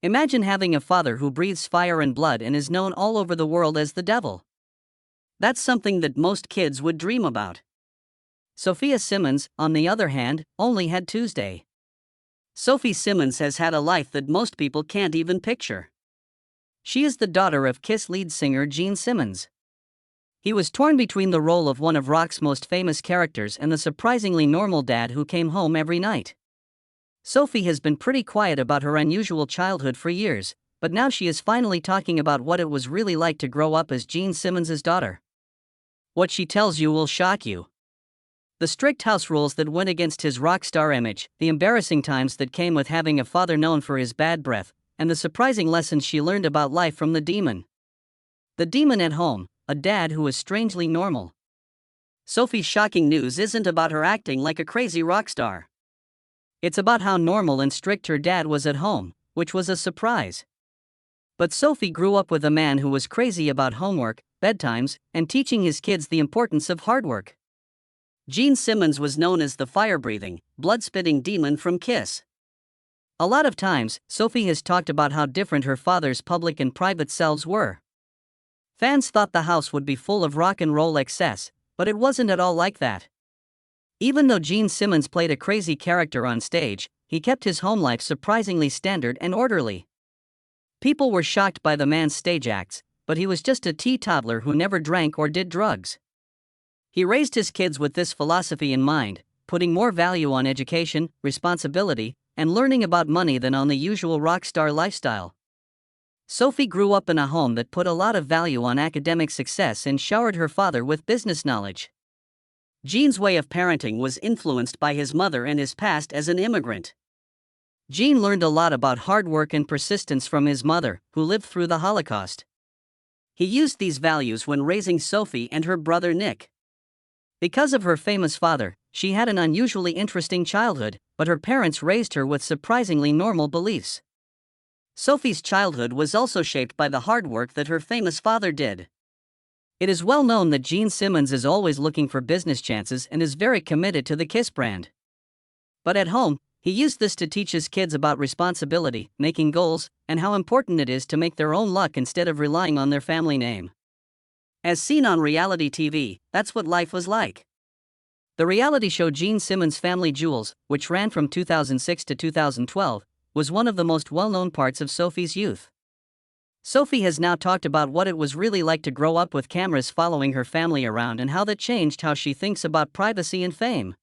Imagine having a father who breathes fire and blood and is known all over the world as the devil. That's something that most kids would dream about. Sophie Simmons, on the other hand, only had Tuesday. Sophie Simmons has had a life that most people can't even picture. She is the daughter of Kiss lead singer Gene Simmons. He was torn between the role of one of rock's most famous characters and the surprisingly normal dad who came home every night. Sophie has been pretty quiet about her unusual childhood for years, but now she is finally talking about what it was really like to grow up as Gene Simmons' daughter. What she tells you will shock you. The strict house rules that went against his rock star image, the embarrassing times that came with having a father known for his bad breath, and the surprising lessons she learned about life from the demon. The demon at home, a dad who is strangely normal. Sophie's shocking news isn't about her acting like a crazy rock star. It's about how normal and strict her dad was at home, which was a surprise. But Sophie grew up with a man who was crazy about homework, bedtimes, and teaching his kids the importance of hard work. Gene Simmons was known as the fire-breathing, blood-spitting demon from Kiss. A lot of times, Sophie has talked about how different her father's public and private selves were. Fans thought the house would be full of rock and roll excess, but it wasn't at all like that. Even though Gene Simmons played a crazy character on stage, he kept his home life surprisingly standard and orderly. People were shocked by the man's stage acts, but he was just a teetotaler who never drank or did drugs. He raised his kids with this philosophy in mind, putting more value on education, responsibility, and learning about money than on the usual rock star lifestyle. Sophie grew up in a home that put a lot of value on academic success and showered her father with business knowledge. Gene's way of parenting was influenced by his mother and his past as an immigrant. Gene learned a lot about hard work and persistence from his mother, who lived through the Holocaust. He used these values when raising Sophie and her brother Nick. Because of her famous father, she had an unusually interesting childhood, but her parents raised her with surprisingly normal beliefs. Sophie's childhood was also shaped by the hard work that her famous father did. It is well known that Gene Simmons is always looking for business chances and is very committed to the Kiss brand. But at home, he used this to teach his kids about responsibility, making goals, and how important it is to make their own luck instead of relying on their family name. As seen on reality TV, that's what life was like. The reality show Gene Simmons' Family Jewels, which ran from 2006 to 2012, was one of the most well-known parts of Sophie's youth. Sophie has now talked about what it was really like to grow up with cameras following her family around and how that changed how she thinks about privacy and fame.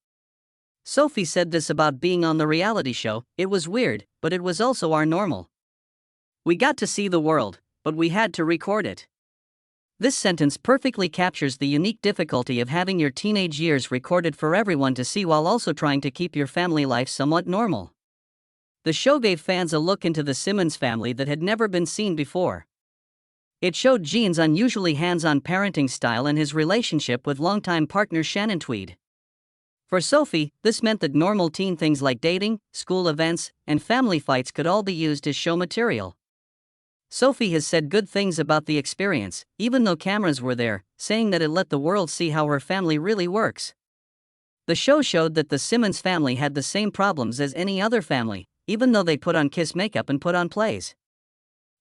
Sophie said this about being on the reality show: "It was weird, but it was also our normal. We got to see the world, but we had to record it." This sentence perfectly captures the unique difficulty of having your teenage years recorded for everyone to see while also trying to keep your family life somewhat normal. The show gave fans a look into the Simmons family that had never been seen before. It showed Gene's unusually hands-on parenting style and his relationship with longtime partner Shannon Tweed. For Sophie, this meant that normal teen things like dating, school events, and family fights could all be used as show material. Sophie has said good things about the experience, even though cameras were there, saying that it let the world see how her family really works. The show showed that the Simmons family had the same problems as any other family, even though they put on Kiss makeup and put on plays.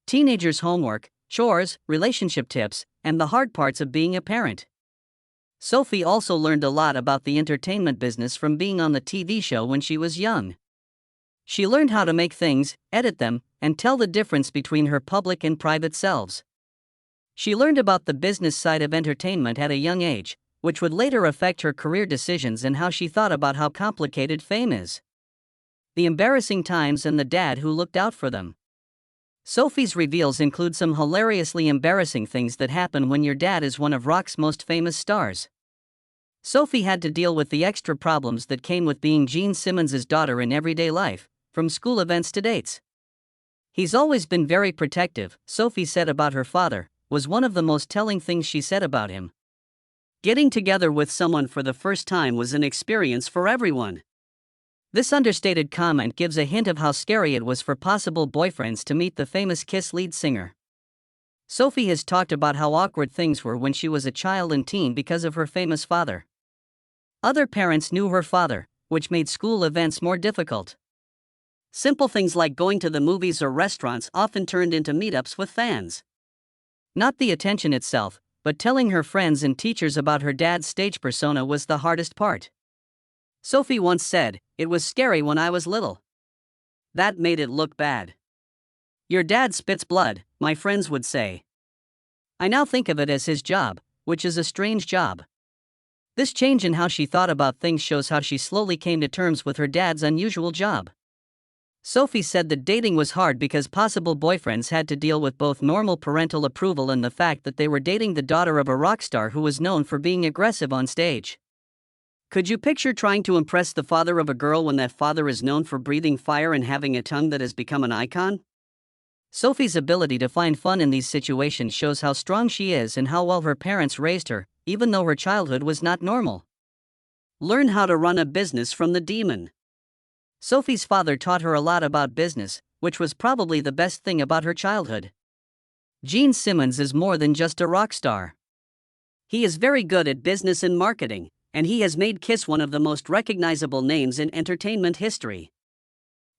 Teenagers' homework, chores, relationship tips, and the hard parts of being a parent. Sophie also learned a lot about the entertainment business from being on the TV show when she was young. She learned how to make things, edit them, and tell the difference between her public and private selves. She learned about the business side of entertainment at a young age, which would later affect her career decisions and how she thought about how complicated fame is. The embarrassing times and the dad who looked out for them. Sophie's reveals include some hilariously embarrassing things that happen when your dad is one of rock's most famous stars. Sophie had to deal with the extra problems that came with being Gene Simmons' daughter in everyday life, from school events to dates. "He's always been very protective," Sophie said about her father, was one of the most telling things she said about him. Getting together with someone for the first time was an experience for everyone. This understated comment gives a hint of how scary it was for possible boyfriends to meet the famous Kiss lead singer. Sophie has talked about how awkward things were when she was a child and teen because of her famous father. Other parents knew her father, which made school events more difficult. Simple things like going to the movies or restaurants often turned into meetups with fans. Not the attention itself, but telling her friends and teachers about her dad's stage persona was the hardest part. Sophie once said, "It was scary when I was little. That made it look bad. Your dad spits blood," my friends would say. I now think of it as his job, which is a strange job. This change in how she thought about things shows how she slowly came to terms with her dad's unusual job. Sophie said that dating was hard because possible boyfriends had to deal with both normal parental approval and the fact that they were dating the daughter of a rock star who was known for being aggressive on stage. Could you picture trying to impress the father of a girl when that father is known for breathing fire and having a tongue that has become an icon? Sophie's ability to find fun in these situations shows how strong she is and how well her parents raised her, even though her childhood was not normal. Learn how to run a business from the demon. Sophie's father taught her a lot about business, which was probably the best thing about her childhood. Gene Simmons is more than just a rock star. He is very good at business and marketing, and he has made Kiss one of the most recognizable names in entertainment history.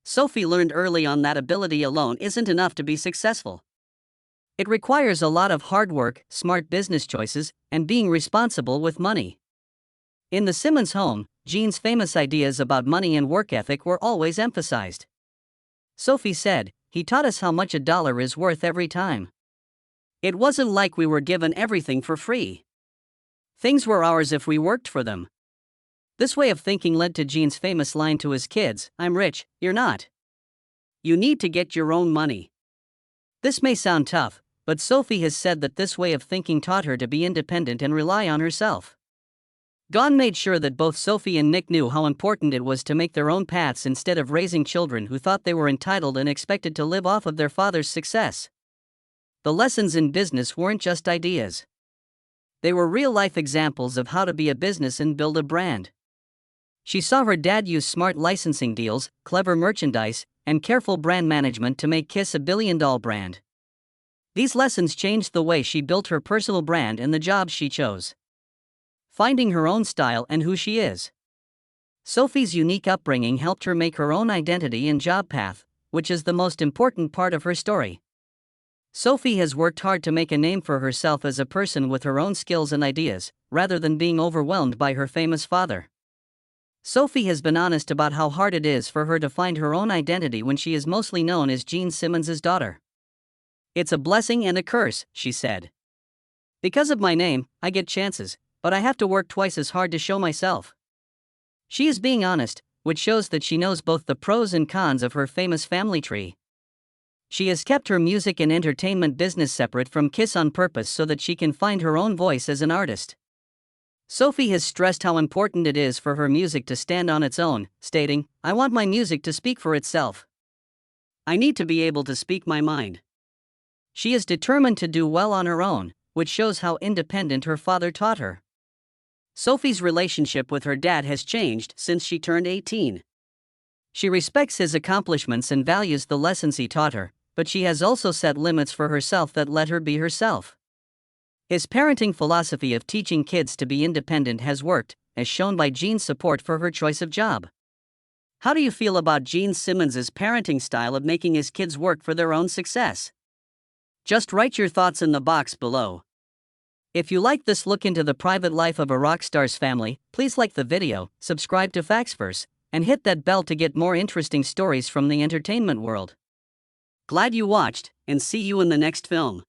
Sophie learned early on that ability alone isn't enough to be successful. It requires a lot of hard work, smart business choices, and being responsible with money. In the Simmons home, Gene's famous ideas about money and work ethic were always emphasized. Sophie said, "He taught us how much a dollar is worth every time. It wasn't like we were given everything for free. Things were ours if we worked for them." This way of thinking led to Gene's famous line to his kids, "I'm rich, you're not. You need to get your own money." This may sound tough, but Sophie has said that this way of thinking taught her to be independent and rely on herself. Gone made sure that both Sophie and Nick knew how important it was to make their own paths instead of raising children who thought they were entitled and expected to live off of their father's success. The lessons in business weren't just ideas. They were real-life examples of how to be a business and build a brand. She saw her dad use smart licensing deals, clever merchandise, and careful brand management to make Kiss a billion-dollar brand. These lessons changed the way she built her personal brand and the jobs she chose. Finding her own style and who she is. Sophie's unique upbringing helped her make her own identity and job path, which is the most important part of her story. Sophie has worked hard to make a name for herself as a person with her own skills and ideas, rather than being overwhelmed by her famous father. Sophie has been honest about how hard it is for her to find her own identity when she is mostly known as Gene Simmons' daughter. "It's a blessing and a curse," she said. "Because of my name, I get chances, but I have to work twice as hard to show myself." She is being honest, which shows that she knows both the pros and cons of her famous family tree. She has kept her music and entertainment business separate from Kiss on purpose so that she can find her own voice as an artist. Sophie has stressed how important it is for her music to stand on its own, stating, "I want my music to speak for itself. I need to be able to speak my mind." She is determined to do well on her own, which shows how independent her father taught her. Sophie's relationship with her dad has changed since she turned 18. She respects his accomplishments and values the lessons he taught her, but she has also set limits for herself that let her be herself. His parenting philosophy of teaching kids to be independent has worked, as shown by Gene's support for her choice of job. How do you feel about Gene Simmons' parenting style of making his kids work for their own success? Just write your thoughts in the box below. If you like this look into the private life of a rock star's family, please like the video, subscribe to Factsverse, and hit that bell to get more interesting stories from the entertainment world. Glad you watched, and see you in the next film.